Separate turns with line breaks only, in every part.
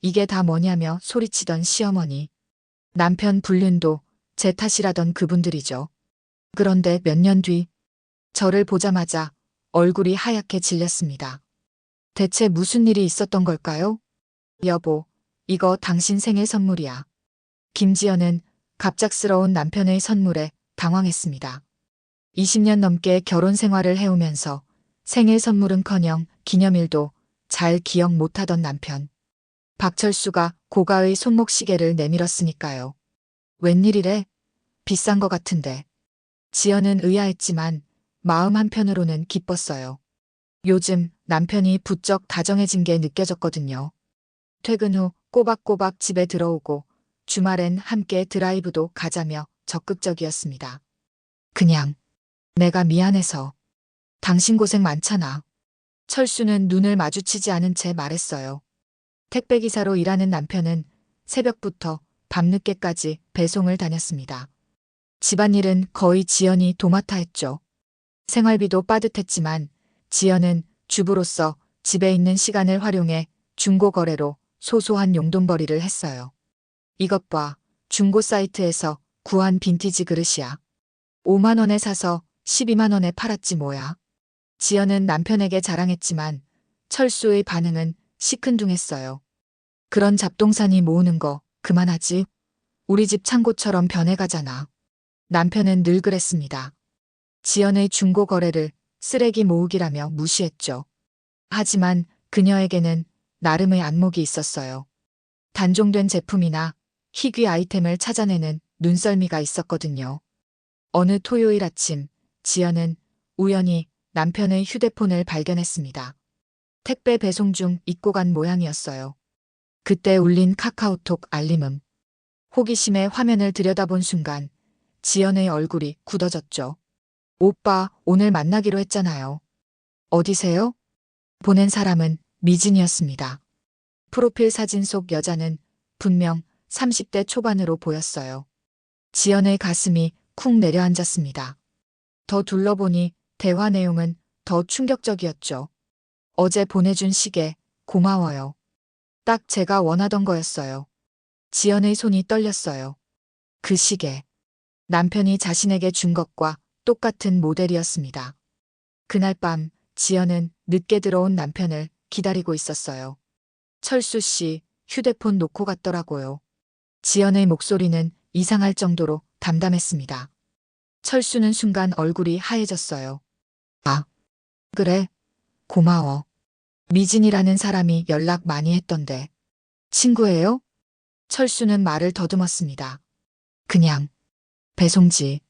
이게 다 뭐냐며 소리치던 시어머니. 남편 불륜도 제 탓이라던 그분들이죠. 그런데 몇 년 뒤 저를 보자마자 얼굴이 하얗게 질렸습니다. 대체 무슨 일이 있었던 걸까요? 여보, 이거 당신 생일 선물이야. 김지연은 갑작스러운 남편의 선물에 당황했습니다. 20년 넘게 결혼 생활을 해오면서 생일 선물은커녕 기념일도 잘 기억 못하던 남편. 박철수가 고가의 손목시계를 내밀었으니까요. 웬일이래? 비싼 거 같은데. 지연은 의아했지만 마음 한편으로는 기뻤어요. 요즘 남편이 부쩍 다정해진 게 느껴졌거든요. 퇴근 후 꼬박꼬박 집에 들어오고 주말엔 함께 드라이브도 가자며 적극적이었습니다. 그냥 내가 미안해서. 당신 고생 많잖아. 철수는 눈을 마주치지 않은 채 말했어요. 택배기사로 일하는 남편은 새벽부터 밤늦게까지 배송을 다녔습니다. 집안일은 거의 지연이 도맡아 했죠. 생활비도 빠듯했지만 지연은 주부로서 집에 있는 시간을 활용해 중고거래로 소소한 용돈벌이를 했어요. 이것 봐, 중고 사이트에서 구한 빈티지 그릇이야. 5만 원에 사서 12만 원에 팔았지 뭐야. 지연은 남편에게 자랑했지만 철수의 반응은 시큰둥했어요. 그런 잡동사니 모으는 거 그만하지. 우리 집 창고처럼 변해가잖아. 남편은 늘 그랬습니다. 지연의 중고 거래를 쓰레기 모으기라며 무시했죠. 하지만 그녀에게는 나름의 안목이 있었어요. 단종된 제품이나 희귀 아이템을 찾아내는 눈썰미가 있었거든요. 어느 토요일 아침, 지연은 우연히 남편의 휴대폰을 발견했습니다. 택배 배송 중 잊고 간 모양이었어요. 그때 울린 카카오톡 알림음. 호기심에 화면을 들여다본 순간 지연의 얼굴이 굳어졌죠. 오빠, 오늘 만나기로 했잖아요. 어디세요? 보낸 사람은 미진이었습니다. 프로필 사진 속 여자는 분명 30대 초반으로 보였어요. 지연의 가슴이 쿵 내려앉았습니다. 더 둘러보니 대화 내용은 더 충격적이었죠. 어제 보내준 시계 고마워요. 딱 제가 원하던 거였어요. 지연의 손이 떨렸어요. 그 시계. 남편이 자신에게 준 것과 똑같은 모델이었습니다. 그날 밤 지연은 늦게 들어온 남편을 기다리고 있었어요. 철수 씨, 휴대폰 놓고 갔더라고요. 지연의 목소리는 이상할 정도로 담담했습니다. 철수는 순간 얼굴이 하얘졌어요. 아, 그래. 고마워. 미진이라는 사람이 연락 많이 했던데. 친구예요? 철수는 말을 더듬었습니다. 그냥 배송지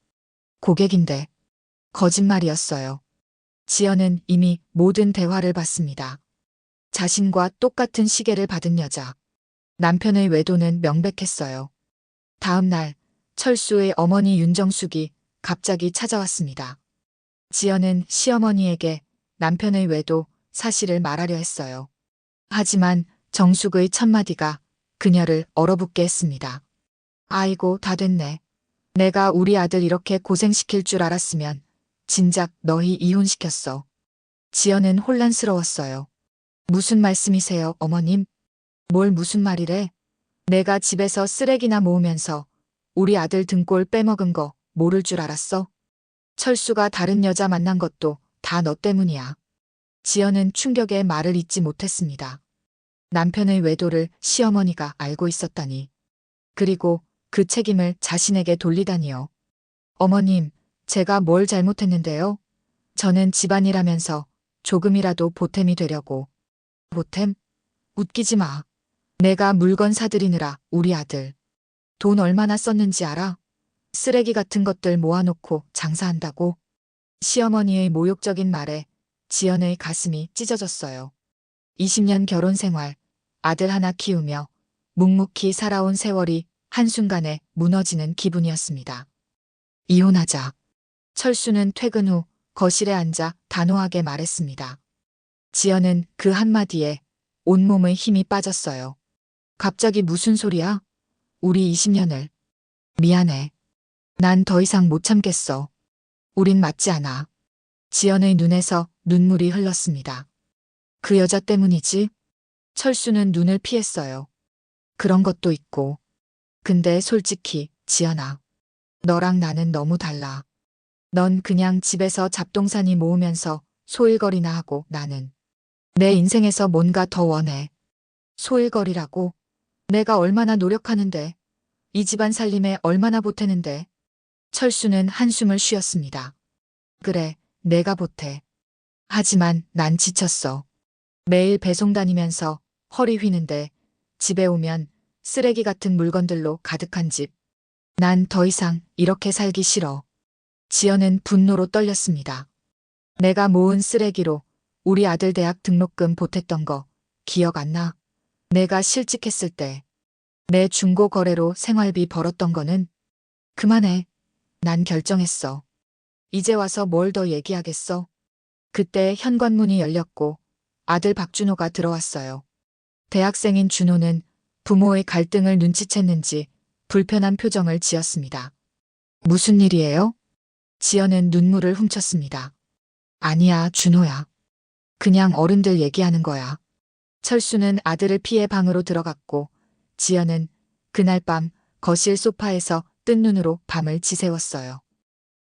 고객인데. 거짓말이었어요. 지연은 이미 모든 대화를 봤습니다. 자신과 똑같은 시계를 받은 여자. 남편의 외도는 명백했어요. 다음 날 철수의 어머니 윤정숙이 갑자기 찾아왔습니다. 지연은 시어머니에게 남편의 외도 사실을 말하려 했어요. 하지만 정숙의 첫마디가 그녀를 얼어붙게 했습니다. 아이고, 다 됐네. 내가 우리 아들 이렇게 고생시킬 줄 알았으면 진작 너희 이혼시켰어. 지연은 혼란스러웠어요. 무슨 말씀이세요, 어머님? 뭘 무슨 말이래? 내가 집에서 쓰레기나 모으면서 우리 아들 등골 빼먹은 거 모를 줄 알았어? 철수가 다른 여자 만난 것도 다 너 때문이야. 지연은 충격에 말을 잇지 못했습니다. 남편의 외도를 시어머니가 알고 있었다니. 그리고 그 책임을 자신에게 돌리다니요. 어머님, 제가 뭘 잘못했는데요? 저는 집안일 하면서 조금이라도 보탬이 되려고. 보탬? 웃기지 마. 내가 물건 사들이느라 우리 아들. 돈 얼마나 썼는지 알아? 쓰레기 같은 것들 모아놓고 장사한다고? 시어머니의 모욕적인 말에 지연의 가슴이 찢어졌어요. 20년 결혼 생활, 아들 하나 키우며 묵묵히 살아온 세월이 한순간에 무너지는 기분이었습니다. 이혼하자. 철수는 퇴근 후 거실에 앉아 단호하게 말했습니다. 지연은 그 한마디에 온몸의 힘이 빠졌어요. 갑자기 무슨 소리야? 우리 20년을. 미안해. 난 더 이상 못 참겠어. 우린 맞지 않아. 지연의 눈에서 눈물이 흘렀습니다. 그 여자 때문이지? 철수는 눈을 피했어요. 그런 것도 있고. 근데 솔직히, 지연아. 너랑 나는 너무 달라. 넌 그냥 집에서 잡동사니 모으면서 소일거리나 하고 나는 내 인생에서 뭔가 더 원해. 소일거리라고? 내가 얼마나 노력하는데. 이 집안 살림에 얼마나 보태는데. 철수는 한숨을 쉬었습니다. 그래, 내가 보태. 하지만 난 지쳤어. 매일 배송 다니면서 허리 휘는데 집에 오면 쓰레기 같은 물건들로 가득한 집. 난 더 이상 이렇게 살기 싫어. 지연은 분노로 떨렸습니다. 내가 모은 쓰레기로 우리 아들 대학 등록금 보탰던 거 기억 안 나? 내가 실직했을 때 내 중고 거래로 생활비 벌었던 거는 그만해. 난 결정했어. 이제 와서 뭘 더 얘기하겠어? 그때 현관문이 열렸고 아들 박준호가 들어왔어요. 대학생인 준호는 부모의 갈등을 눈치챘는지 불편한 표정을 지었습니다. 무슨 일이에요? 지연은 눈물을 훔쳤습니다. 아니야, 준호야. 그냥 어른들 얘기하는 거야. 철수는 아들을 피해 방으로 들어갔고 지연은 그날 밤 거실 소파에서 뜬 눈으로 밤을 지새웠어요.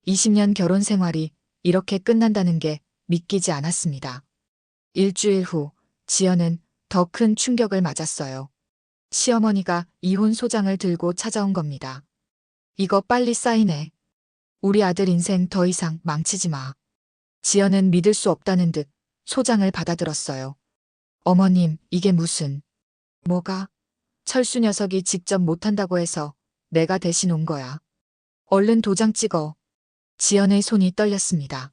20년 결혼 생활이 이렇게 끝난다는 게 믿기지 않았습니다. 일주일 후 지연은 더 큰 충격을 맞았어요. 시어머니가 이혼 소장을 들고 찾아온 겁니다. 이거 빨리 사인해. 우리 아들 인생 더 이상 망치지 마. 지연은 믿을 수 없다는 듯 소장을 받아들었어요. 어머님, 이게 무슨... 뭐가? 철수 녀석이 직접 못한다고 해서 내가 대신 온 거야. 얼른 도장 찍어. 지연의 손이 떨렸습니다.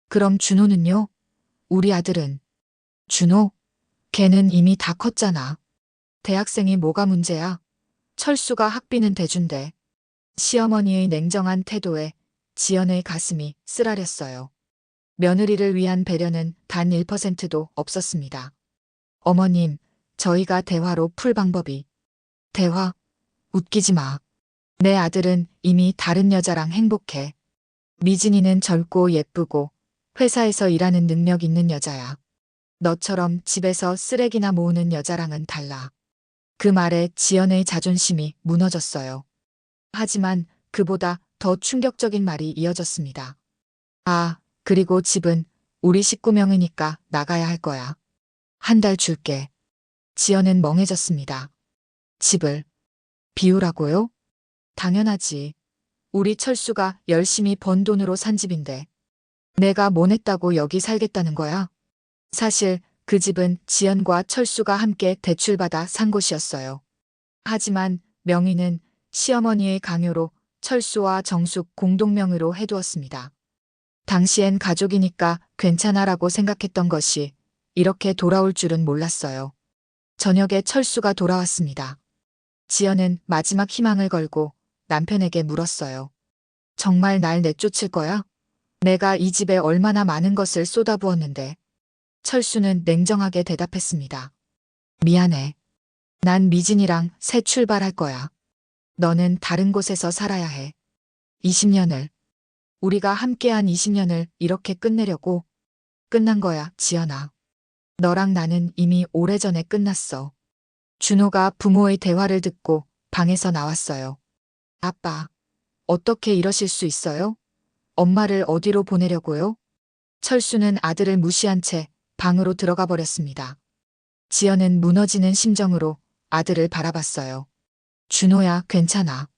그럼 준호는요? 우리 아들은? 준호? 걔는 이미 다 컸잖아. 대학생이 뭐가 문제야? 철수가 학비는 대준대. 시어머니의 냉정한 태도에 지연의 가슴이 쓰라렸어요. 며느리를 위한 배려는 단 1%도 없었습니다. 어머님, 저희가 대화로 풀 방법이. 대화? 웃기지 마. 내 아들은 이미 다른 여자랑 행복해. 미진이는 젊고 예쁘고 회사에서 일하는 능력 있는 여자야. 너처럼 집에서 쓰레기나 모으는 여자랑은 달라. 그 말에 지연의 자존심이 무너졌어요. 하지만 그보다 더 충격적인 말이 이어졌습니다. 아, 그리고 집은 우리 식구 명의니까 나가야 할 거야. 한 달 줄게. 지연은 멍해졌습니다. 집을 비우라고요? 당연하지. 우리 철수가 열심히 번 돈으로 산 집인데. 내가 뭐 냈다고 여기 살겠다는 거야? 사실 그 집은 지연과 철수가 함께 대출받아 산 곳이었어요. 하지만 명의는 시어머니의 강요로 철수와 정숙 공동명의로 해두었습니다. 당시엔 가족이니까 괜찮아라고 생각했던 것이 이렇게 돌아올 줄은 몰랐어요. 저녁에 철수가 돌아왔습니다. 지연은 마지막 희망을 걸고 남편에게 물었어요. 정말 날 내쫓을 거야? 내가 이 집에 얼마나 많은 것을 쏟아부었는데. 철수는 냉정하게 대답했습니다. 미안해. 난 미진이랑 새 출발할 거야. 너는 다른 곳에서 살아야 해. 20년을. 우리가 함께한 20년을 이렇게 끝내려고? 끝난 거야, 지연아. 너랑 나는 이미 오래전에 끝났어. 준호가 부모의 대화를 듣고 방에서 나왔어요. 아빠, 어떻게 이러실 수 있어요? 엄마를 어디로 보내려고요? 철수는 아들을 무시한 채 방으로 들어가 버렸습니다. 지연은 무너지는 심정으로 아들을 바라봤어요. 준호야, 괜찮아.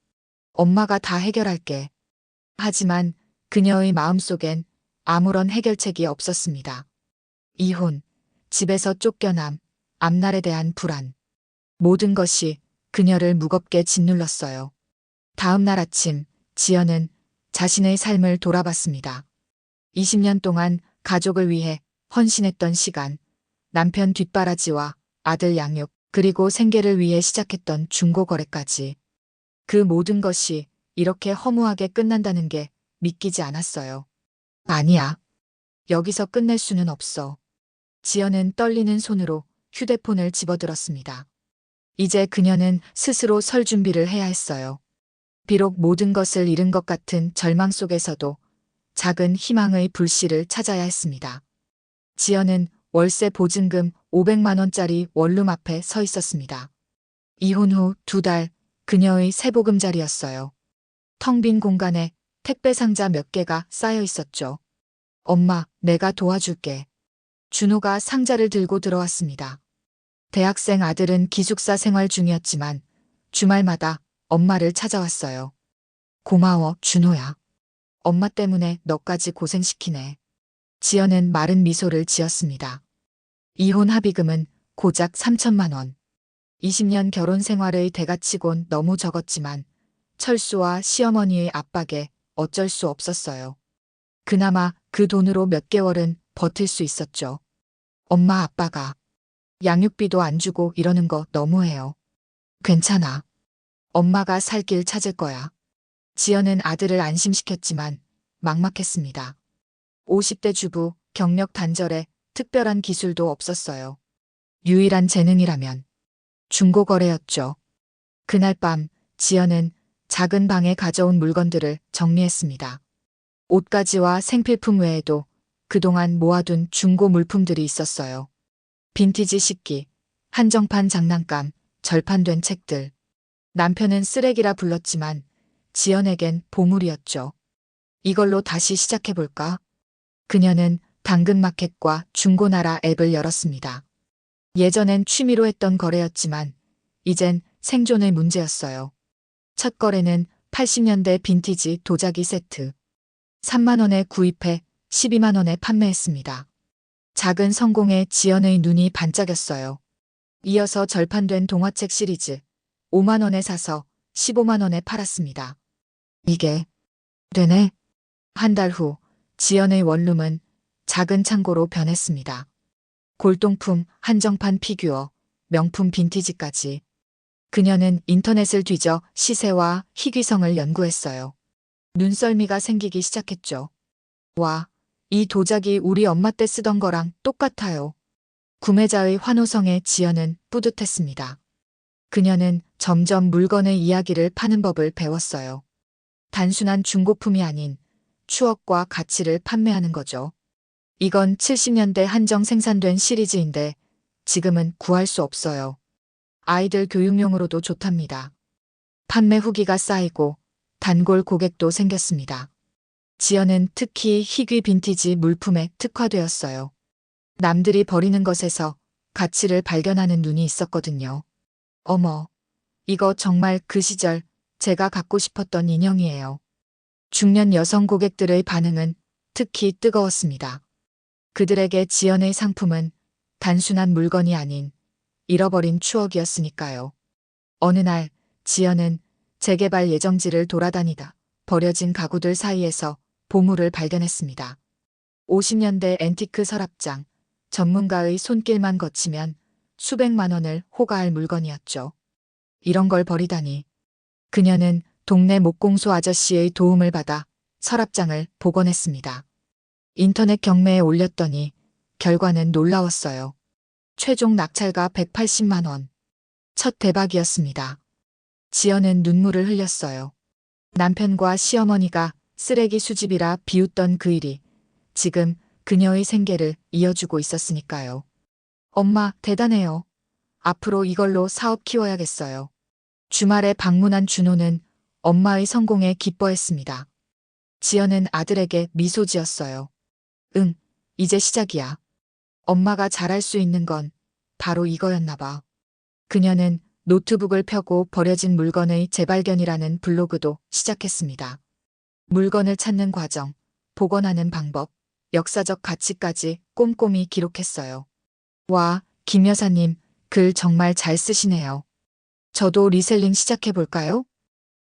엄마가 다 해결할게. 하지만 그녀의 마음속엔 아무런 해결책이 없었습니다. 이혼, 집에서 쫓겨남, 앞날에 대한 불안. 모든 것이 그녀를 무겁게 짓눌렀어요. 다음 날 아침, 지연은 자신의 삶을 돌아봤습니다. 20년 동안 가족을 위해 헌신했던 시간, 남편 뒷바라지와 아들 양육, 그리고 생계를 위해 시작했던 중고거래까지. 그 모든 것이 이렇게 허무하게 끝난다는 게 믿기지 않았어요. 아니야. 여기서 끝낼 수는 없어. 지연은 떨리는 손으로 휴대폰을 집어들었습니다. 이제 그녀는 스스로 설 준비를 해야 했어요. 비록 모든 것을 잃은 것 같은 절망 속에서도 작은 희망의 불씨를 찾아야 했습니다. 지연은 월세 보증금 500만 원짜리 원룸 앞에 서 있었습니다. 이혼 후 2달, 그녀의 세보금자리였어요. 텅 빈 공간에 택배 상자 몇 개가 쌓여 있었죠. 엄마, 내가 도와줄게. 준호가 상자를 들고 들어왔습니다. 대학생 아들은 기숙사 생활 중이었지만 주말마다 엄마를 찾아왔어요. 고마워, 준호야. 엄마 때문에 너까지 고생시키네. 지연은 마른 미소를 지었습니다. 이혼 합의금은 고작 3천만 원. 20년 결혼 생활의 대가치곤 너무 적었지만 철수와 시어머니의 압박에 어쩔 수 없었어요. 그나마 그 돈으로 몇 개월은 버틸 수 있었죠. 엄마 아빠가 양육비도 안 주고 이러는 거 너무해요. 괜찮아. 엄마가 살 길 찾을 거야. 지연은 아들을 안심시켰지만 막막했습니다. 50대 주부, 경력 단절에 특별한 기술도 없었어요. 유일한 재능이라면 중고거래였죠. 그날 밤 지연은 작은 방에 가져온 물건들을 정리했습니다. 옷가지와 생필품 외에도 그동안 모아둔 중고 물품들이 있었어요. 빈티지 식기, 한정판 장난감, 절판된 책들. 남편은 쓰레기라 불렀지만 지연에겐 보물이었죠. 이걸로 다시 시작해볼까? 그녀는 당근마켓과 중고나라 앱을 열었습니다. 예전엔 취미로 했던 거래였지만 이젠 생존의 문제였어요. 첫 거래는 80년대 빈티지 도자기 세트. 3만 원에 구입해 12만 원에 판매했습니다. 작은 성공에 지연의 눈이 반짝였어요. 이어서 절판된 동화책 시리즈 5만 원에 사서 15만 원에 팔았습니다. 이게 되네? 한 달 후 지연의 원룸은 작은 창고로 변했습니다. 골동품, 한정판 피규어, 명품 빈티지까지. 그녀는 인터넷을 뒤져 시세와 희귀성을 연구했어요. 눈썰미가 생기기 시작했죠. 와, 이 도자기 우리 엄마 때 쓰던 거랑 똑같아요. 구매자의 환호성에 지연은 뿌듯했습니다. 그녀는 점점 물건의 이야기를 파는 법을 배웠어요. 단순한 중고품이 아닌 추억과 가치를 판매하는 거죠. 이건 70년대 한정 생산된 시리즈인데 지금은 구할 수 없어요. 아이들 교육용으로도 좋답니다. 판매 후기가 쌓이고 단골 고객도 생겼습니다. 지연은 특히 희귀 빈티지 물품에 특화되었어요. 남들이 버리는 것에서 가치를 발견하는 눈이 있었거든요. 어머, 이거 정말 그 시절 제가 갖고 싶었던 인형이에요. 중년 여성 고객들의 반응은 특히 뜨거웠습니다. 그들에게 지연의 상품은 단순한 물건이 아닌 잃어버린 추억이었으니까요. 어느 날 지연은 재개발 예정지를 돌아다니다 버려진 가구들 사이에서 보물을 발견했습니다. 50년대 앤티크 서랍장, 전문가의 손길만 거치면 수백만 원을 호가할 물건이었죠. 이런 걸 버리다니. 그녀는 동네 목공소 아저씨의 도움을 받아 서랍장을 복원했습니다. 인터넷 경매에 올렸더니 결과는 놀라웠어요. 최종 낙찰가 180만 원. 첫 대박이었습니다. 지연은 눈물을 흘렸어요. 남편과 시어머니가 쓰레기 수집이라 비웃던 그 일이 지금 그녀의 생계를 이어주고 있었으니까요. 엄마, 대단해요. 앞으로 이걸로 사업 키워야겠어요. 주말에 방문한 준호는 엄마의 성공에 기뻐했습니다. 지연은 아들에게 미소 지었어요. 응, 이제 시작이야. 엄마가 잘할 수 있는 건 바로 이거였나 봐. 그녀는 노트북을 펴고 버려진 물건의 재발견이라는 블로그도 시작했습니다. 물건을 찾는 과정, 복원하는 방법, 역사적 가치까지 꼼꼼히 기록했어요. 와, 김 여사님, 글 정말 잘 쓰시네요. 저도 리셀링 시작해볼까요?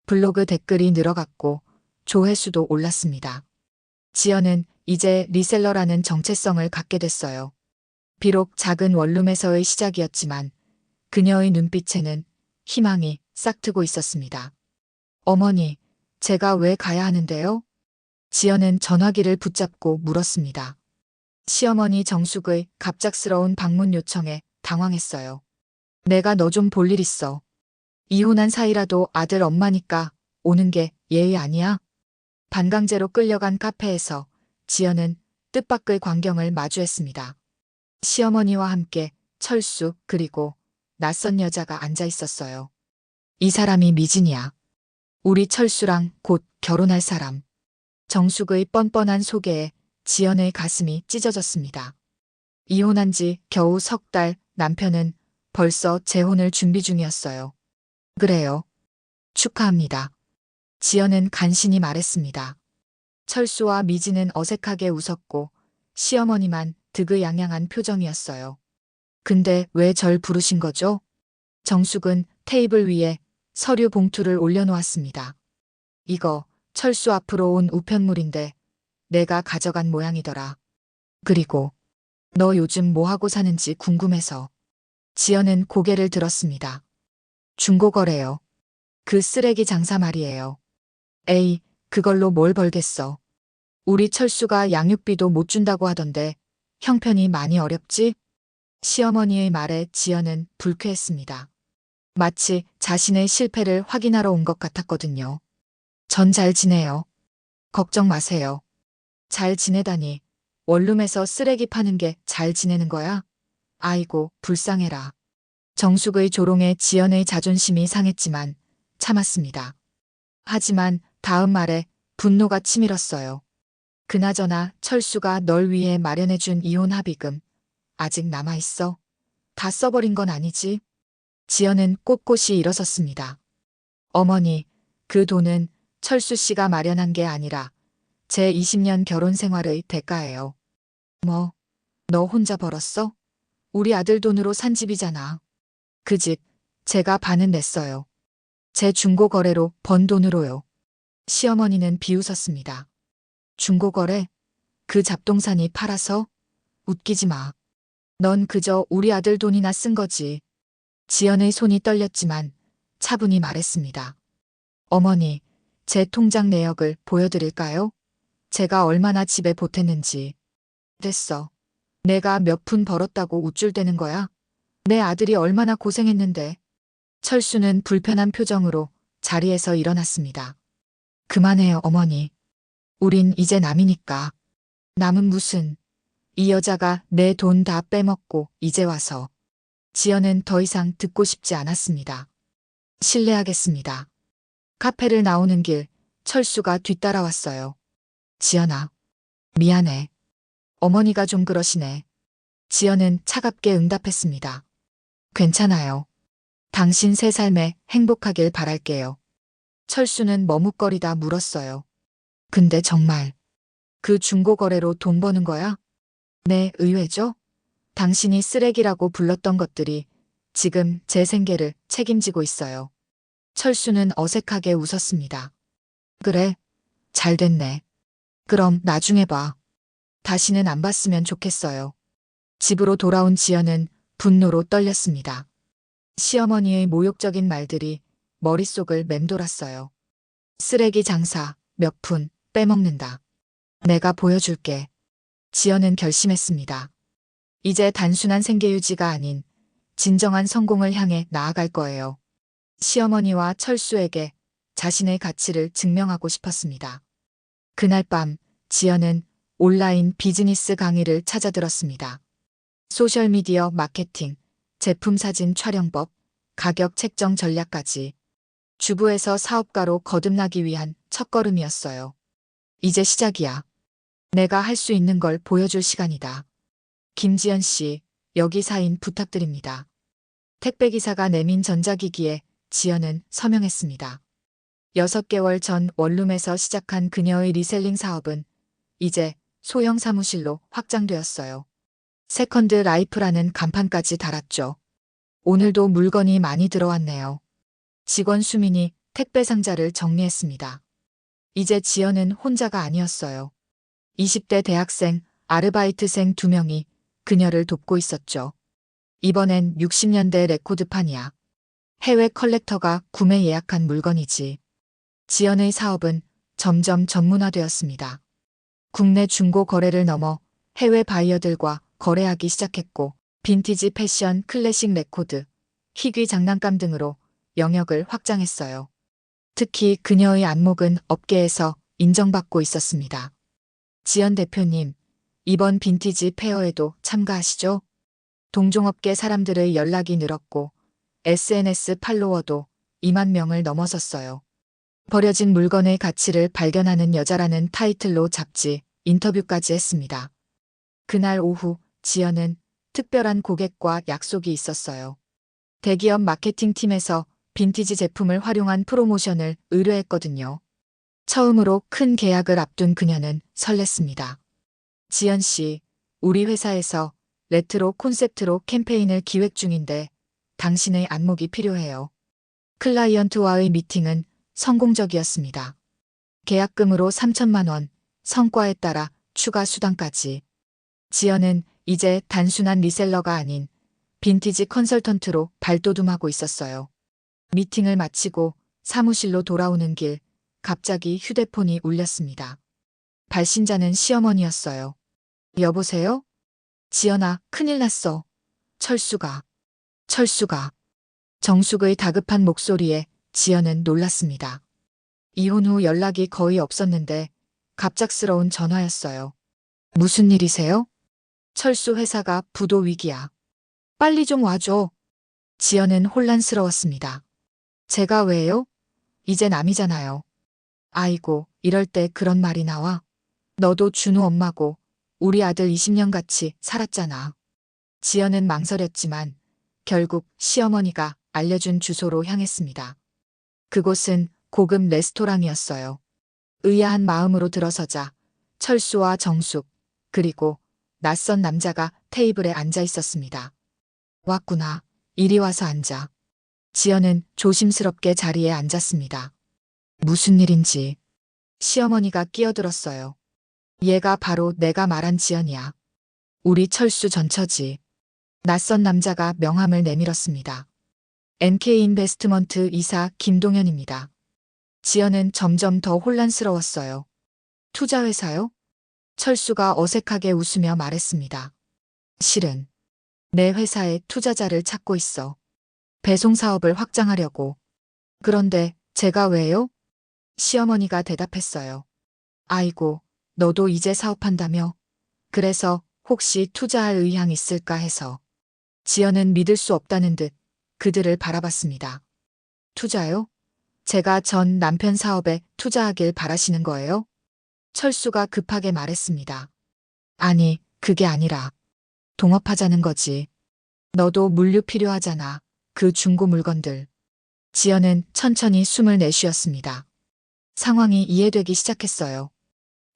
블로그 댓글이 늘어갔고 조회수도 올랐습니다. 지연은 이제 리셀러라는 정체성을 갖게 됐어요. 비록 작은 원룸에서의 시작이었지만 그녀의 눈빛에는 희망이 싹트고 있었습니다. 어머니, 제가 왜 가야 하는데요? 지연은 전화기를 붙잡고 물었습니다. 시어머니 정숙의 갑작스러운 방문 요청에 당황했어요. 내가 너 좀 볼 일 있어. 이혼한 사이라도 아들 엄마니까 오는 게 예의 아니야? 반강제로 끌려간 카페에서 지연은 뜻밖의 광경을 마주했습니다. 시어머니와 함께 철수 그리고 낯선 여자가 앉아 있었어요. 이 사람이 미진이야. 우리 철수랑 곧 결혼할 사람. 정숙의 뻔뻔한 소개에 지연의 가슴이 찢어졌습니다. 이혼한 지 겨우 석 달, 남편은 벌써 재혼을 준비 중이었어요. 그래요. 축하합니다. 지연은 간신히 말했습니다. 철수와 미진은 어색하게 웃었고 시어머니만 득의양양한 표정이었어요. 근데 왜 절 부르신 거죠? 정숙은 테이블 위에 서류 봉투를 올려놓았습니다. 이거 철수 앞으로 온 우편물인데 내가 가져간 모양이더라. 그리고 너 요즘 뭐 하고 사는지 궁금해서. 지연은 고개를 들었습니다. 중고거래요. 그 쓰레기 장사 말이에요. 에이, 그걸로 뭘 벌겠어. 우리 철수가 양육비도 못 준다고 하던데 형편이 많이 어렵지? 시어머니의 말에 지연은 불쾌했습니다. 마치 자신의 실패를 확인하러 온 것 같았거든요. 전 잘 지내요. 걱정 마세요. 잘 지내다니. 원룸에서 쓰레기 파는 게 잘 지내는 거야? 아이고, 불쌍해라. 정숙의 조롱에 지연의 자존심이 상했지만 참았습니다. 하지만 다음 말에 분노가 치밀었어요. 그나저나 철수가 널 위해 마련해준 이혼 합의금 아직 남아있어? 다 써버린 건 아니지? 지연은 꼿꼿이 일어섰습니다. 어머니, 그 돈은 철수 씨가 마련한 게 아니라 제 20년 결혼 생활의 대가예요. 뭐, 너 혼자 벌었어? 우리 아들 돈으로 산 집이잖아. 그 집, 제가 반은 냈어요. 제 중고거래로 번 돈으로요. 시어머니는 비웃었습니다. 중고거래? 그 잡동사니 팔아서? 웃기지 마. 넌 그저 우리 아들 돈이나 쓴 거지. 지연의 손이 떨렸지만 차분히 말했습니다. 어머니, 제 통장 내역을 보여드릴까요? 제가 얼마나 집에 보탰는지. 됐어. 내가 몇 푼 벌었다고 우쭐대는 거야? 내 아들이 얼마나 고생했는데. 철수는 불편한 표정으로 자리에서 일어났습니다. 그만해요, 어머니. 우린 이제 남이니까. 남은 무슨. 이 여자가 내 돈 다 빼먹고 이제 와서. 지연은 더 이상 듣고 싶지 않았습니다. 실례하겠습니다. 카페를 나오는 길 철수가 뒤따라왔어요. 지연아. 미안해. 어머니가 좀 그러시네. 지연은 차갑게 응답했습니다. 괜찮아요. 당신 새 삶에 행복하길 바랄게요. 철수는 머뭇거리다 물었어요. 근데 정말 그 중고거래로 돈 버는 거야? 네, 의외죠? 당신이 쓰레기라고 불렀던 것들이 지금 제 생계를 책임지고 있어요. 철수는 어색하게 웃었습니다. 그래, 잘 됐네. 그럼 나중에 봐. 다시는 안 봤으면 좋겠어요. 집으로 돌아온 지연은 분노로 떨렸습니다. 시어머니의 모욕적인 말들이 머릿속을 맴돌았어요. 쓰레기 장사, 몇 푼, 빼먹는다. 내가 보여줄게. 지연은 결심했습니다. 이제 단순한 생계유지가 아닌 진정한 성공을 향해 나아갈 거예요. 시어머니와 철수에게 자신의 가치를 증명하고 싶었습니다. 그날 밤 지연은 온라인 비즈니스 강의를 찾아들었습니다. 소셜미디어 마케팅, 제품 사진 촬영법, 가격 책정 전략까지 주부에서 사업가로 거듭나기 위한 첫걸음이었어요. 이제 시작이야. 내가 할 수 있는 걸 보여줄 시간이다. 김지연 씨, 여기 사인 부탁드립니다. 택배기사가 내민 전자기기에 지연은 서명했습니다. 6개월 전 원룸에서 시작한 그녀의 리셀링 사업은 이제 소형 사무실로 확장되었어요. 세컨드 라이프라는 간판까지 달았죠. 오늘도 물건이 많이 들어왔네요. 직원 수민이 택배 상자를 정리했습니다. 이제 지연은 혼자가 아니었어요. 20대 대학생, 아르바이트생 2명이 그녀를 돕고 있었죠. 이번엔 60년대 레코드판이야. 해외 컬렉터가 구매 예약한 물건이지. 지연의 사업은 점점 전문화되었습니다. 국내 중고 거래를 넘어 해외 바이어들과 거래하기 시작했고 빈티지 패션, 클래식 레코드, 희귀 장난감 등으로 영역을 확장했어요. 특히 그녀의 안목은 업계에서 인정받고 있었습니다. 지연 대표님, 이번 빈티지 페어에도 참가하시죠? 동종업계 사람들의 연락이 늘었고 SNS 팔로워도 2만 명을 넘어섰어요. 버려진 물건의 가치를 발견하는 여자라는 타이틀로 잡지 인터뷰까지 했습니다. 그날 오후 지연은 특별한 고객과 약속이 있었어요. 대기업 마케팅팀에서 빈티지 제품을 활용한 프로모션을 의뢰했거든요. 처음으로 큰 계약을 앞둔 그녀는 설렜습니다. 지연 씨, 우리 회사에서 레트로 콘셉트로 캠페인을 기획 중인데 당신의 안목이 필요해요. 클라이언트와의 미팅은 성공적이었습니다. 계약금으로 3천만 원, 성과에 따라 추가 수당까지. 지연은 이제 단순한 리셀러가 아닌 빈티지 컨설턴트로 발돋움하고 있었어요. 미팅을 마치고 사무실로 돌아오는 길, 갑자기 휴대폰이 울렸습니다. 발신자는 시어머니였어요. 여보세요? 지연아, 큰일 났어. 철수가. 정숙의 다급한 목소리에 지연은 놀랐습니다. 이혼 후 연락이 거의 없었는데 갑작스러운 전화였어요. 무슨 일이세요? 철수 회사가 부도 위기야. 빨리 좀 와줘. 지연은 혼란스러웠습니다. 제가 왜요? 이제 남이잖아요. 아이고, 이럴 때 그런 말이 나와. 너도 준우 엄마고 우리 아들 20년 같이 살았잖아. 지연은 망설였지만 결국 시어머니가 알려준 주소로 향했습니다. 그곳은 고급 레스토랑이었어요. 의아한 마음으로 들어서자 철수와 정숙, 그리고 낯선 남자가 테이블에 앉아 있었습니다. 왔구나. 이리 와서 앉아. 지연은 조심스럽게 자리에 앉았습니다. 무슨 일인지. 시어머니가 끼어들었어요. 얘가 바로 내가 말한 지연이야. 우리 철수 전처지. 낯선 남자가 명함을 내밀었습니다. MK인베스트먼트 이사 김동현입니다. 지연은 점점 더 혼란스러웠어요. 투자회사요? 철수가 어색하게 웃으며 말했습니다. 실은 내 회사에 투자자를 찾고 있어. 배송 사업을 확장하려고. 그런데 제가 왜요? 시어머니가 대답했어요. 아이고, 너도 이제 사업한다며? 그래서 혹시 투자할 의향 있을까 해서. 지연은 믿을 수 없다는 듯 그들을 바라봤습니다. 투자요? 제가 전 남편 사업에 투자하길 바라시는 거예요? 철수가 급하게 말했습니다. 아니, 그게 아니라 동업하자는 거지. 너도 물류 필요하잖아. 그 중고 물건들. 지연은 천천히 숨을 내쉬었습니다. 상황이 이해되기 시작했어요.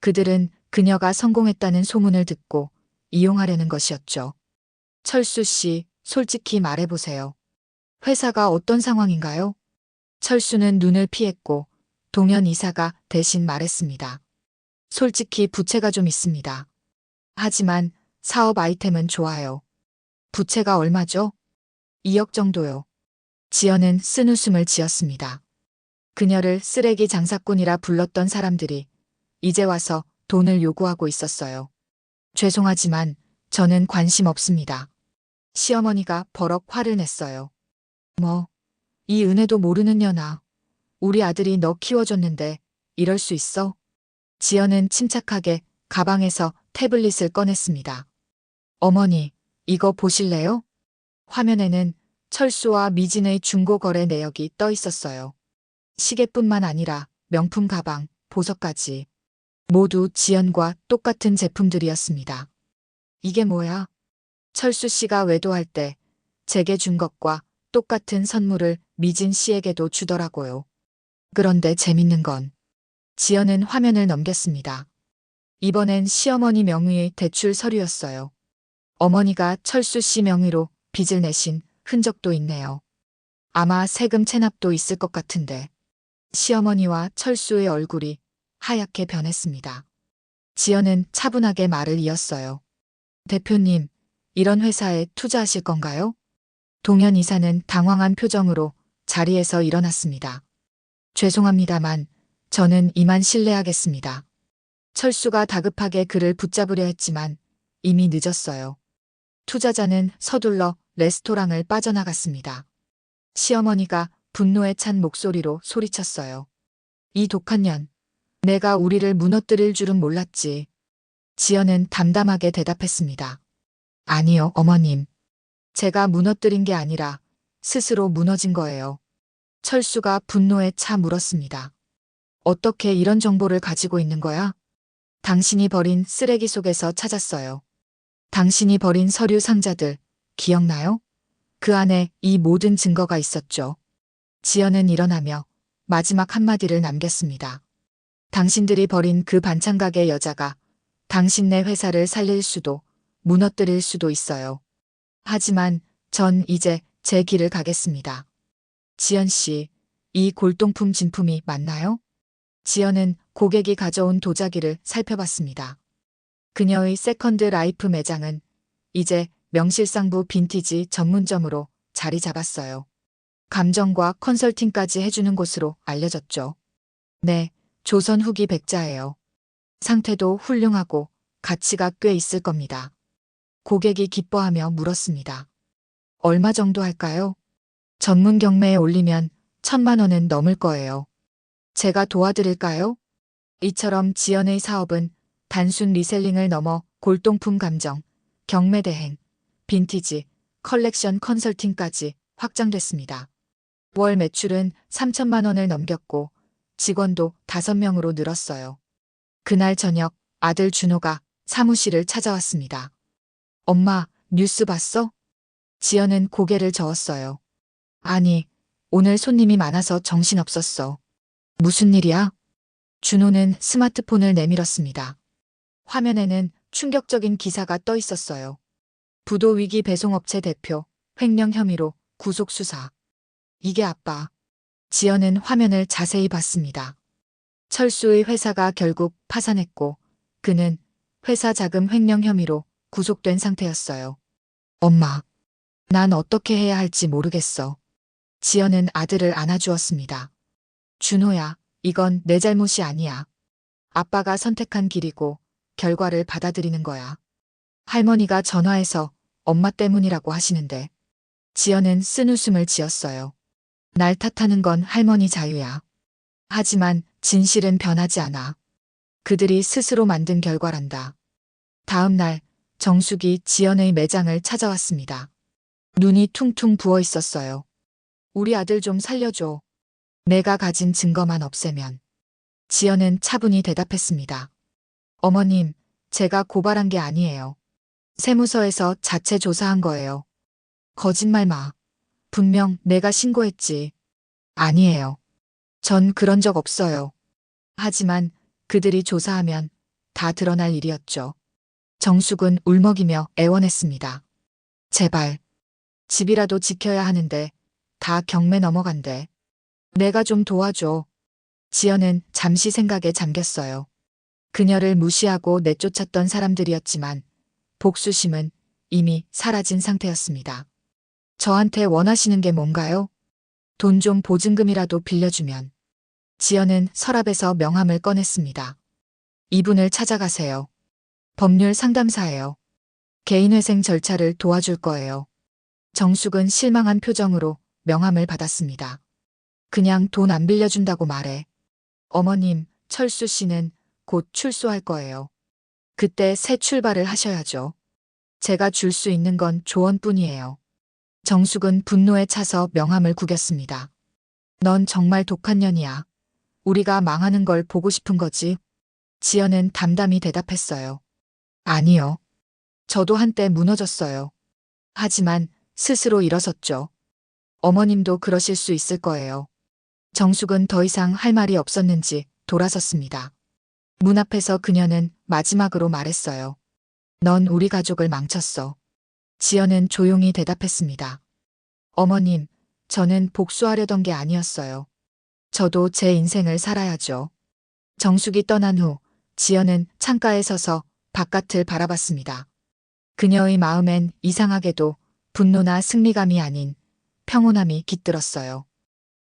그들은 그녀가 성공했다는 소문을 듣고 이용하려는 것이었죠. 철수 씨, 솔직히 말해보세요. 회사가 어떤 상황인가요? 철수는 눈을 피했고 동현 이사가 대신 말했습니다. 솔직히 부채가 좀 있습니다. 하지만 사업 아이템은 좋아요. 부채가 얼마죠? 2억 정도요. 지연은 쓴웃음을 지었습니다. 그녀를 쓰레기 장사꾼이라 불렀던 사람들이 이제 와서 돈을 요구하고 있었어요. 죄송하지만 저는 관심 없습니다. 시어머니가 버럭 화를 냈어요. 뭐, 이 은혜도 모르는 년아. 우리 아들이 너 키워줬는데 이럴 수 있어? 지연은 침착하게 가방에서 태블릿을 꺼냈습니다. 어머니, 이거 보실래요? 화면에는 철수와 미진의 중고거래 내역이 떠 있었어요. 시계뿐만 아니라 명품 가방, 보석까지. 모두 지연과 똑같은 제품들이었습니다. 이게 뭐야? 철수 씨가 외도할 때 제게 준 것과 똑같은 선물을 미진 씨에게도 주더라고요. 그런데 재밌는 건 지연은 화면을 넘겼습니다. 이번엔 시어머니 명의의 대출 서류였어요. 어머니가 철수 씨 명의로 빚을 내신 흔적도 있네요. 아마 세금 체납도 있을 것 같은데. 시어머니와 철수의 얼굴이 하얗게 변했습니다. 지연은 차분하게 말을 이었어요. 대표님, 이런 회사에 투자하실 건가요? 동현 이사는 당황한 표정으로 자리에서 일어났습니다. 죄송합니다만 저는 이만 실례하겠습니다. 철수가 다급하게 그를 붙잡으려 했지만 이미 늦었어요. 투자자는 서둘러 레스토랑을 빠져나갔습니다. 시어머니가 분노에 찬 목소리로 소리쳤어요. 이 독한 년, 내가 우리를 무너뜨릴 줄은 몰랐지. 지연은 담담하게 대답했습니다. 아니요, 어머님. 제가 무너뜨린 게 아니라 스스로 무너진 거예요. 철수가 분노에 차 물었습니다. 어떻게 이런 정보를 가지고 있는 거야? 당신이 버린 쓰레기 속에서 찾았어요. 당신이 버린 서류 상자들, 기억나요? 그 안에 이 모든 증거가 있었죠. 지연은 일어나며 마지막 한마디를 남겼습니다. 당신들이 버린 그 반찬가게 여자가 당신네 회사를 살릴 수도 무너뜨릴 수도 있어요. 하지만 전 이제 제 길을 가겠습니다. 지연 씨, 이 골동품 진품이 맞나요? 지연은 고객이 가져온 도자기를 살펴봤습니다. 그녀의 세컨드 라이프 매장은 이제 명실상부 빈티지 전문점으로 자리 잡았어요. 감정과 컨설팅까지 해주는 곳으로 알려졌죠. 네, 조선 후기 백자예요. 상태도 훌륭하고 가치가 꽤 있을 겁니다. 고객이 기뻐하며 물었습니다. 얼마 정도 할까요? 전문 경매에 올리면 1,000만 원은 넘을 거예요. 제가 도와드릴까요? 이처럼 지연의 사업은 단순 리셀링을 넘어 골동품 감정, 경매 대행, 빈티지, 컬렉션 컨설팅까지 확장됐습니다. 월 매출은 3천만 원을 넘겼고 직원도 5명으로 늘었어요. 그날 저녁 아들 준호가 사무실을 찾아왔습니다. 엄마, 뉴스 봤어? 지연은 고개를 저었어요. 아니, 오늘 손님이 많아서 정신없었어. 무슨 일이야? 준호는 스마트폰을 내밀었습니다. 화면에는 충격적인 기사가 떠 있었어요. 부도위기 배송업체 대표, 횡령 혐의로 구속 수사. 이게 아빠. 지연은 화면을 자세히 봤습니다. 철수의 회사가 결국 파산했고 그는 회사 자금 횡령 혐의로 구속된 상태였어요. 엄마, 난 어떻게 해야 할지 모르겠어. 지연은 아들을 안아주었습니다. 준호야, 이건 내 잘못이 아니야. 아빠가 선택한 길이고 결과를 받아들이는 거야. 할머니가 전화해서 엄마 때문이라고 하시는데 지연은 쓴웃음을 지었어요. 날 탓하는 건 할머니 자유야. 하지만 진실은 변하지 않아. 그들이 스스로 만든 결과란다. 다음 날 정숙이 지연의 매장을 찾아왔습니다. 눈이 퉁퉁 부어 있었어요. 우리 아들 좀 살려줘. 내가 가진 증거만 없애면. 지연은 차분히 대답했습니다. 어머님, 제가 고발한 게 아니에요. 세무서에서 자체 조사한 거예요. 거짓말 마. 분명 내가 신고했지. 아니에요. 전 그런 적 없어요. 하지만 그들이 조사하면 다 드러날 일이었죠. 정숙은 울먹이며 애원했습니다. 제발. 집이라도 지켜야 하는데 다 경매 넘어간대. 내가 좀 도와줘. 지연은 잠시 생각에 잠겼어요. 그녀를 무시하고 내쫓았던 사람들이었지만 복수심은 이미 사라진 상태였습니다. 저한테 원하시는 게 뭔가요? 돈 좀 보증금이라도 빌려주면. 지연은 서랍에서 명함을 꺼냈습니다. 이분을 찾아가세요. 법률 상담사예요. 개인회생 절차를 도와줄 거예요. 정숙은 실망한 표정으로 명함을 받았습니다. 그냥 돈 안 빌려준다고 말해. 어머님, 철수 씨는 곧 출소할 거예요. 그때 새 출발을 하셔야죠. 제가 줄 수 있는 건 조언뿐이에요. 정숙은 분노에 차서 명함을 구겼습니다. 넌 정말 독한 년이야. 우리가 망하는 걸 보고 싶은 거지? 지연은 담담히 대답했어요. 아니요. 저도 한때 무너졌어요. 하지만 스스로 일어섰죠. 어머님도 그러실 수 있을 거예요. 정숙은 더 이상 할 말이 없었는지 돌아섰습니다. 문 앞에서 그녀는 마지막으로 말했어요. 넌 우리 가족을 망쳤어. 지연은 조용히 대답했습니다. 어머님, 저는 복수하려던 게 아니었어요. 저도 제 인생을 살아야죠. 정숙이 떠난 후 지연은 창가에 서서 바깥을 바라봤습니다. 그녀의 마음엔 이상하게도 분노나 승리감이 아닌 평온함이 깃들었어요.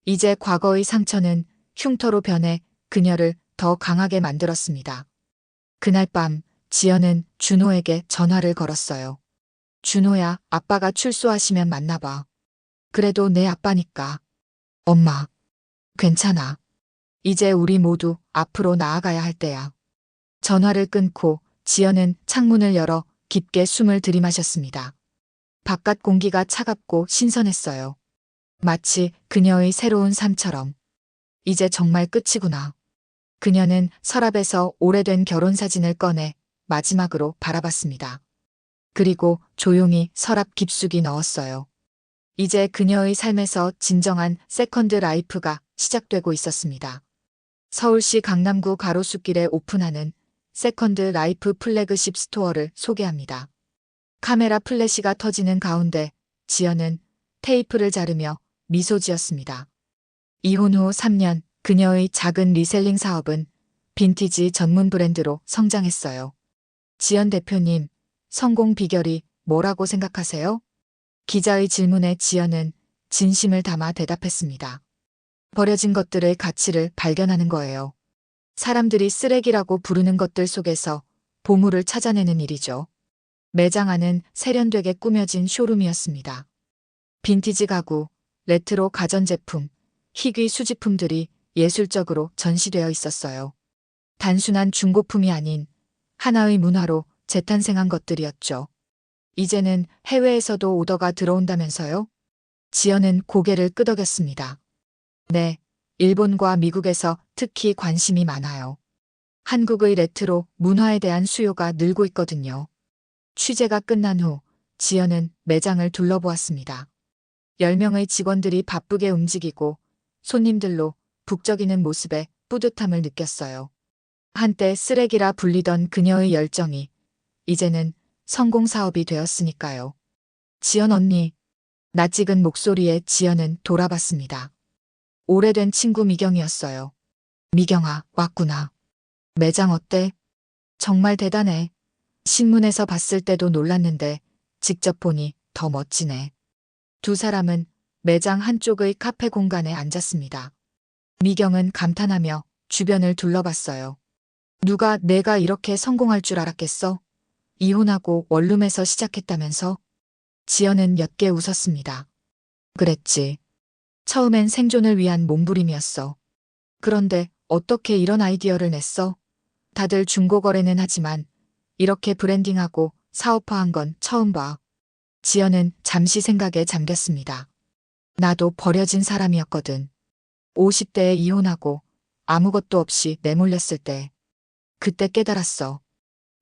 이제 과거의 상처는 흉터로 변해 그녀를 더 강하게 만들었습니다. 그날 밤 지연은 준호에게 전화를 걸었어요. 준호야, 아빠가 출소하시면 만나봐. 그래도 내 아빠니까. 엄마, 괜찮아. 이제 우리 모두 앞으로 나아가야 할 때야. 전화를 끊고 지연은 창문을 열어 깊게 숨을 들이마셨습니다. 바깥 공기가 차갑고 신선했어요. 마치 그녀의 새로운 삶처럼. 이제 정말 끝이구나. 그녀는 서랍에서 오래된 결혼 사진을 꺼내 마지막으로 바라봤습니다. 그리고 조용히 서랍 깊숙이 넣었어요. 이제 그녀의 삶에서 진정한 세컨드 라이프가 시작되고 있었습니다. 서울시 강남구 가로수길에 오픈하는 세컨드 라이프 플래그십 스토어를 소개합니다. 카메라 플래시가 터지는 가운데 지연은 테이프를 자르며 미소 지었습니다. 이혼 후 3년 그녀의 작은 리셀링 사업은 빈티지 전문 브랜드로 성장했어요. 지연 대표님, 성공 비결이 뭐라고 생각하세요? 기자의 질문에 지연은 진심을 담아 대답했습니다. 버려진 것들의 가치를 발견하는 거예요. 사람들이 쓰레기라고 부르는 것들 속에서 보물을 찾아내는 일이죠. 매장 안은 세련되게 꾸며진 쇼룸이었습니다. 빈티지 가구, 레트로 가전제품, 희귀 수집품들이 예술적으로 전시되어 있었어요. 단순한 중고품이 아닌 하나의 문화로 재탄생한 것들이었죠. 이제는 해외에서도 오더가 들어온다면서요? 지연은 고개를 끄덕였습니다. 네, 일본과 미국에서 특히 관심이 많아요. 한국의 레트로 문화에 대한 수요가 늘고 있거든요. 취재가 끝난 후 지연은 매장을 둘러보았습니다. 10명의 직원들이 바쁘게 움직이고 손님들로 북적이는 모습에 뿌듯함을 느꼈어요. 한때 쓰레기라 불리던 그녀의 열정이 이제는 성공 사업이 되었으니까요. 지연 언니, 낯익은 목소리에 지연은 돌아봤습니다. 오래된 친구 미경이었어요. 미경아, 왔구나. 매장 어때? 정말 대단해. 신문에서 봤을 때도 놀랐는데 직접 보니 더 멋지네. 두 사람은 매장 한쪽의 카페 공간에 앉았습니다. 미경은 감탄하며 주변을 둘러봤어요. 누가 내가 이렇게 성공할 줄 알았겠어? 이혼하고 원룸에서 시작했다면서? 지연은 옅게 웃었습니다. 그랬지. 처음엔 생존을 위한 몸부림이었어. 그런데 어떻게 이런 아이디어를 냈어? 다들 중고거래는 하지만 이렇게 브랜딩하고 사업화한 건 처음 봐. 지연은 잠시 생각에 잠겼습니다. 나도 버려진 사람이었거든. 50대에 이혼하고 아무것도 없이 내몰렸을 때. 그때 깨달았어.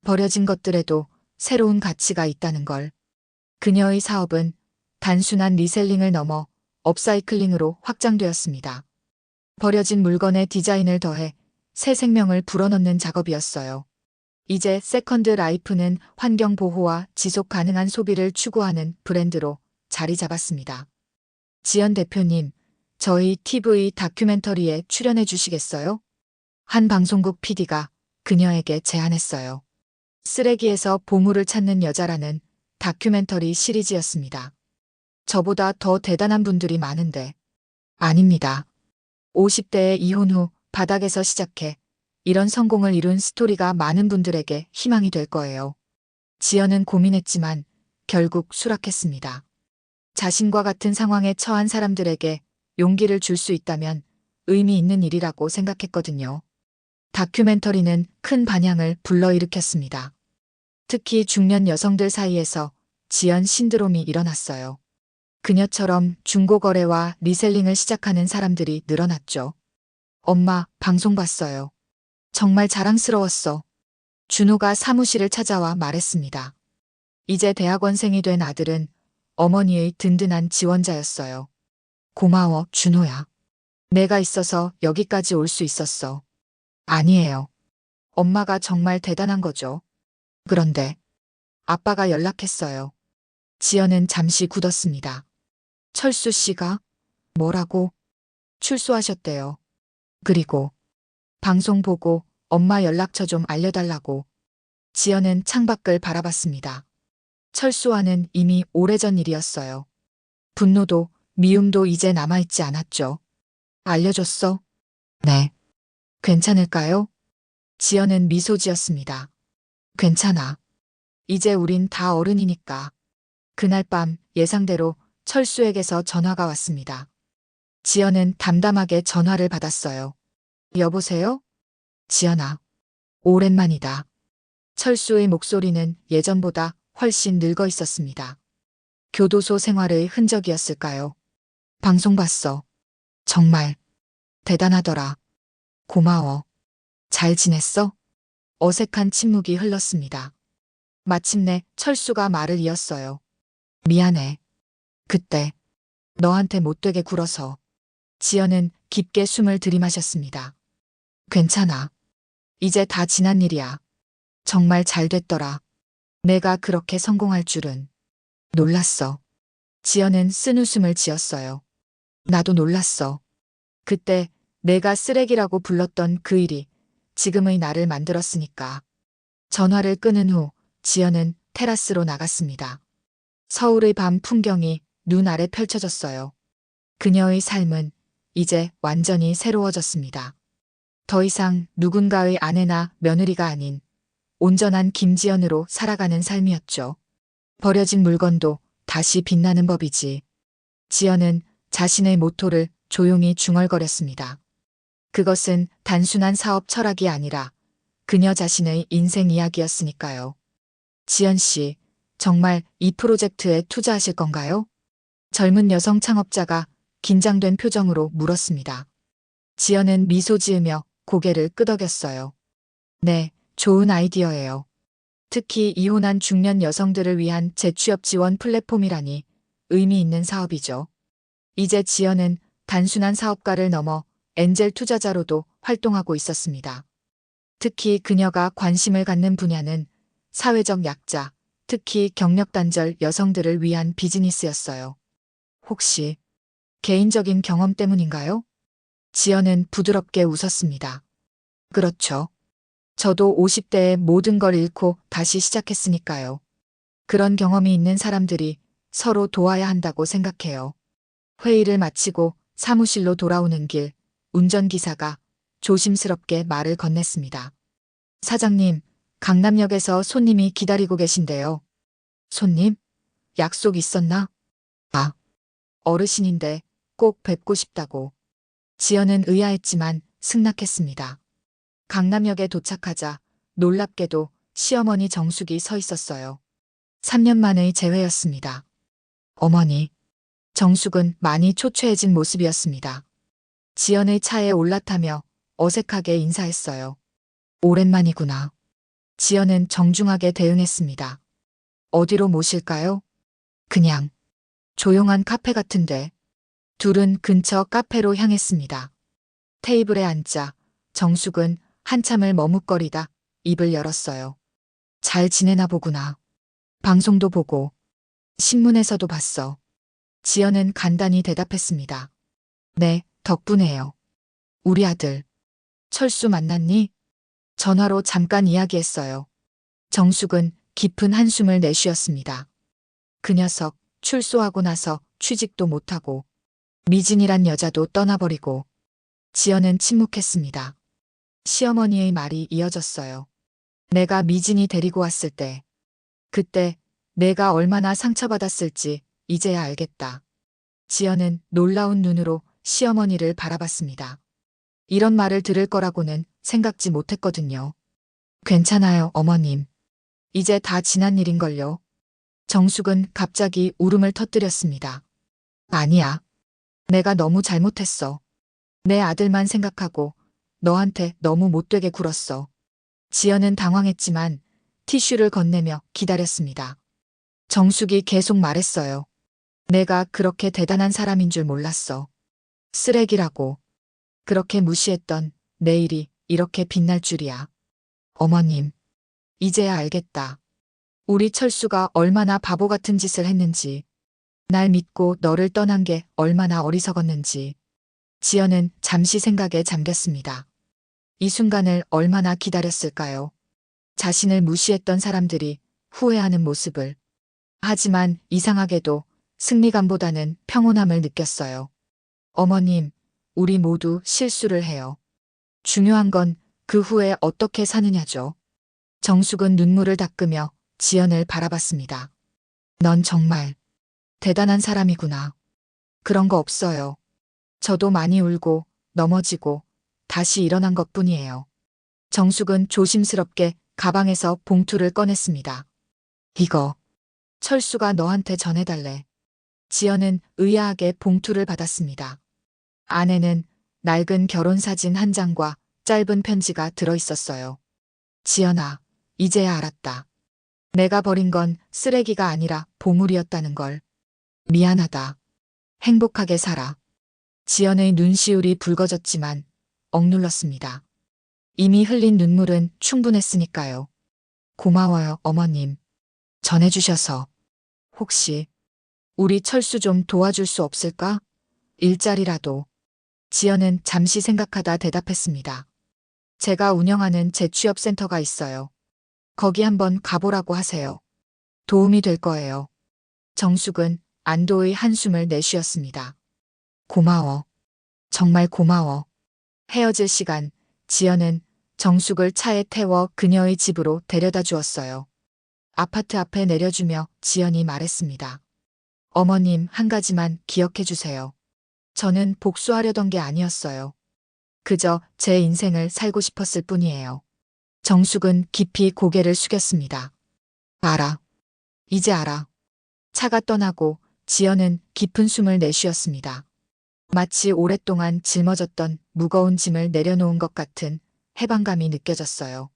버려진 것들에도 새로운 가치가 있다는 걸. 그녀의 사업은 단순한 리셀링을 넘어 업사이클링으로 확장되었습니다. 버려진 물건에 디자인을 더해 새 생명을 불어넣는 작업이었어요. 이제 세컨드 라이프는 환경 보호와 지속 가능한 소비를 추구하는 브랜드로 자리 잡았습니다. 지연 대표님, 저희 TV 다큐멘터리에 출연해 주시겠어요? 한 방송국 PD가 그녀에게 제안했어요. 쓰레기에서 보물을 찾는 여자라는 다큐멘터리 시리즈였습니다. 저보다 더 대단한 분들이 많은데. 아닙니다. 50대에 이혼 후 바닥에서 시작해 이런 성공을 이룬 스토리가 많은 분들에게 희망이 될 거예요. 지연은 고민했지만 결국 수락했습니다. 자신과 같은 상황에 처한 사람들에게 용기를 줄 수 있다면 의미 있는 일이라고 생각했거든요. 다큐멘터리는 큰 반향을 불러일으켰습니다. 특히 중년 여성들 사이에서 지연 신드롬이 일어났어요. 그녀처럼 중고거래와 리셀링을 시작하는 사람들이 늘어났죠. 엄마, 방송 봤어요. 정말 자랑스러웠어. 준호가 사무실을 찾아와 말했습니다. 이제 대학원생이 된 아들은 어머니의 든든한 지원자였어요. 고마워, 준호야. 내가 있어서 여기까지 올 수 있었어. 아니에요. 엄마가 정말 대단한 거죠. 그런데 아빠가 연락했어요. 지연은 잠시 굳었습니다. 철수 씨가 뭐라고? 출소하셨대요. 그리고 방송 보고 엄마 연락처 좀 알려달라고. 지연은 창밖을 바라봤습니다. 철수와는 이미 오래전 일이었어요. 분노도 미움도 이제 남아있지 않았죠. 알려줬어? 네. 괜찮을까요? 지연은 미소 지었습니다. 괜찮아. 이제 우린 다 어른이니까. 그날 밤 예상대로 철수에게서 전화가 왔습니다. 지연은 담담하게 전화를 받았어요. 여보세요? 지연아. 오랜만이다. 철수의 목소리는 예전보다 훨씬 늙어 있었습니다. 교도소 생활의 흔적이었을까요? 방송 봤어. 정말 대단하더라. 고마워. 잘 지냈어? 어색한 침묵이 흘렀습니다. 마침내 철수가 말을 이었어요. 미안해. 그때 너한테 못되게 굴어서. 지연은 깊게 숨을 들이마셨습니다. 괜찮아. 이제 다 지난 일이야. 정말 잘 됐더라. 내가 그렇게 성공할 줄은. 놀랐어. 지연은 쓴웃음을 지었어요. 나도 놀랐어. 그때 내가 쓰레기라고 불렀던 그 일이 지금의 나를 만들었으니까. 전화를 끊은 후 지연은 테라스로 나갔습니다. 서울의 밤 풍경이 눈 아래 펼쳐졌어요. 그녀의 삶은 이제 완전히 새로워졌습니다. 더 이상 누군가의 아내나 며느리가 아닌 온전한 김지연으로 살아가는 삶이었죠. 버려진 물건도 다시 빛나는 법이지. 지연은 자신의 모토를 조용히 중얼거렸습니다. 그것은 단순한 사업 철학이 아니라 그녀 자신의 인생 이야기였으니까요. 지연 씨, 정말 이 프로젝트에 투자하실 건가요? 젊은 여성 창업자가 긴장된 표정으로 물었습니다. 지연은 미소 지으며 고개를 끄덕였어요. 네, 좋은 아이디어예요. 특히 이혼한 중년 여성들을 위한 재취업 지원 플랫폼이라니 의미 있는 사업이죠. 이제 지연은 단순한 사업가를 넘어 엔젤 투자자로도 활동하고 있었습니다. 특히 그녀가 관심을 갖는 분야는 사회적 약자, 특히 경력 단절 여성들을 위한 비즈니스였어요. 혹시 개인적인 경험 때문인가요? 지연은 부드럽게 웃었습니다. 그렇죠. 저도 50대에 모든 걸 잃고 다시 시작했으니까요. 그런 경험이 있는 사람들이 서로 도와야 한다고 생각해요. 회의를 마치고 사무실로 돌아오는 길, 운전기사가 조심스럽게 말을 건넸습니다. 사장님, 강남역에서 손님이 기다리고 계신데요. 손님? 약속 있었나? 아, 어르신인데 꼭 뵙고 싶다고. 지연은 의아했지만 승낙했습니다. 강남역에 도착하자 놀랍게도 시어머니 정숙이 서 있었어요. 3년 만의 재회였습니다. 어머니, 정숙은 많이 초췌해진 모습이었습니다. 지연의 차에 올라타며 어색하게 인사했어요. 오랜만이구나. 지연은 정중하게 대응했습니다. 어디로 모실까요? 그냥 조용한 카페 같은데. 둘은 근처 카페로 향했습니다. 테이블에 앉자 정숙은 한참을 머뭇거리다 입을 열었어요. 잘 지내나 보구나. 방송도 보고 신문에서도 봤어. 지연은 간단히 대답했습니다. 네, 덕분에요. 우리 아들 철수 만났니? 전화로 잠깐 이야기했어요. 정숙은 깊은 한숨을 내쉬었습니다. 그 녀석 출소하고 나서 취직도 못하고 미진이란 여자도 떠나버리고. 지연은 침묵했습니다. 시어머니의 말이 이어졌어요. 내가 미진이 데리고 왔을 때, 그때 내가 얼마나 상처받았을지 이제야 알겠다. 지연은 놀라운 눈으로 시어머니를 바라봤습니다. 이런 말을 들을 거라고는 생각지 못했거든요. 괜찮아요, 어머님. 이제 다 지난 일인걸요. 정숙은 갑자기 울음을 터뜨렸습니다. 아니야. 내가 너무 잘못했어. 내 아들만 생각하고 너한테 너무 못되게 굴었어. 지연은 당황했지만 티슈를 건네며 기다렸습니다. 정숙이 계속 말했어요. 내가 그렇게 대단한 사람인 줄 몰랐어. 쓰레기라고. 그렇게 무시했던 내일이 이렇게 빛날 줄이야. 어머님, 이제야 알겠다. 우리 철수가 얼마나 바보 같은 짓을 했는지. 날 믿고 너를 떠난 게 얼마나 어리석었는지. 지연은 잠시 생각에 잠겼습니다. 이 순간을 얼마나 기다렸을까요? 자신을 무시했던 사람들이 후회하는 모습을. 하지만 이상하게도 승리감보다는 평온함을 느꼈어요. 어머님, 우리 모두 실수를 해요. 중요한 건 그 후에 어떻게 사느냐죠. 정숙은 눈물을 닦으며 지연을 바라봤습니다. 넌 정말 대단한 사람이구나. 그런 거 없어요. 저도 많이 울고 넘어지고 다시 일어난 것뿐이에요. 정숙은 조심스럽게 가방에서 봉투를 꺼냈습니다. 이거 철수가 너한테 전해달래. 지연은 의아하게 봉투를 받았습니다. 안에는 낡은 결혼사진 한 장과 짧은 편지가 들어 있었어요. 지연아, 이제야 알았다. 내가 버린 건 쓰레기가 아니라 보물이었다는 걸. 미안하다. 행복하게 살아. 지연의 눈시울이 붉어졌지만 억눌렀습니다. 이미 흘린 눈물은 충분했으니까요. 고마워요, 어머님. 전해주셔서. 혹시 우리 철수 좀 도와줄 수 없을까? 일자리라도. 지연은 잠시 생각하다 대답했습니다. 제가 운영하는 재취업센터가 있어요. 거기 한번 가보라고 하세요. 도움이 될 거예요. 정숙은 안도의 한숨을 내쉬었습니다. 고마워. 정말 고마워. 헤어질 시간, 지연은 정숙을 차에 태워 그녀의 집으로 데려다 주었어요. 아파트 앞에 내려주며 지연이 말했습니다. 어머님, 한 가지만 기억해 주세요. 저는 복수하려던 게 아니었어요. 그저 제 인생을 살고 싶었을 뿐이에요. 정숙은 깊이 고개를 숙였습니다. 알아. 이제 알아. 차가 떠나고 지연은 깊은 숨을 내쉬었습니다. 마치 오랫동안 짊어졌던 무거운 짐을 내려놓은 것 같은 해방감이 느껴졌어요.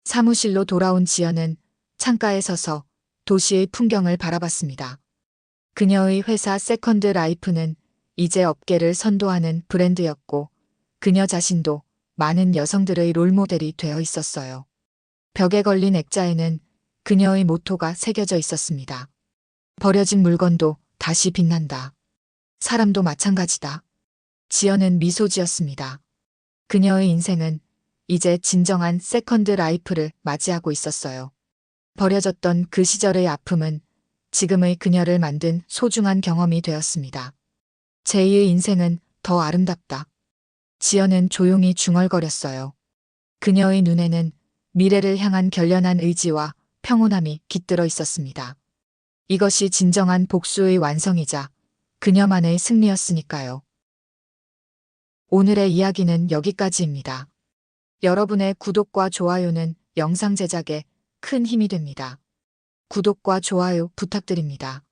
사무실로 돌아온 지연은 창가에 서서 도시의 풍경을 바라봤습니다. 그녀의 회사 세컨드 라이프는 이제 업계를 선도하는 브랜드였고 그녀 자신도 많은 여성들의 롤모델이 되어 있었어요. 벽에 걸린 액자에는 그녀의 모토가 새겨져 있었습니다. 버려진 물건도 다시 빛난다. 사람도 마찬가지다. 지연은 미소 지었습니다. 그녀의 인생은 이제 진정한 세컨드 라이프를 맞이하고 있었어요. 버려졌던 그 시절의 아픔은 지금의 그녀를 만든 소중한 경험이 되었습니다. 제2의 인생은 더 아름답다. 지연은 조용히 중얼거렸어요. 그녀의 눈에는 미래를 향한 결연한 의지와 평온함이 깃들어 있었습니다. 이것이 진정한 복수의 완성이자 그녀만의 승리였으니까요. 오늘의 이야기는 여기까지입니다. 여러분의 구독과 좋아요는 영상 제작에 큰 힘이 됩니다. 구독과 좋아요 부탁드립니다.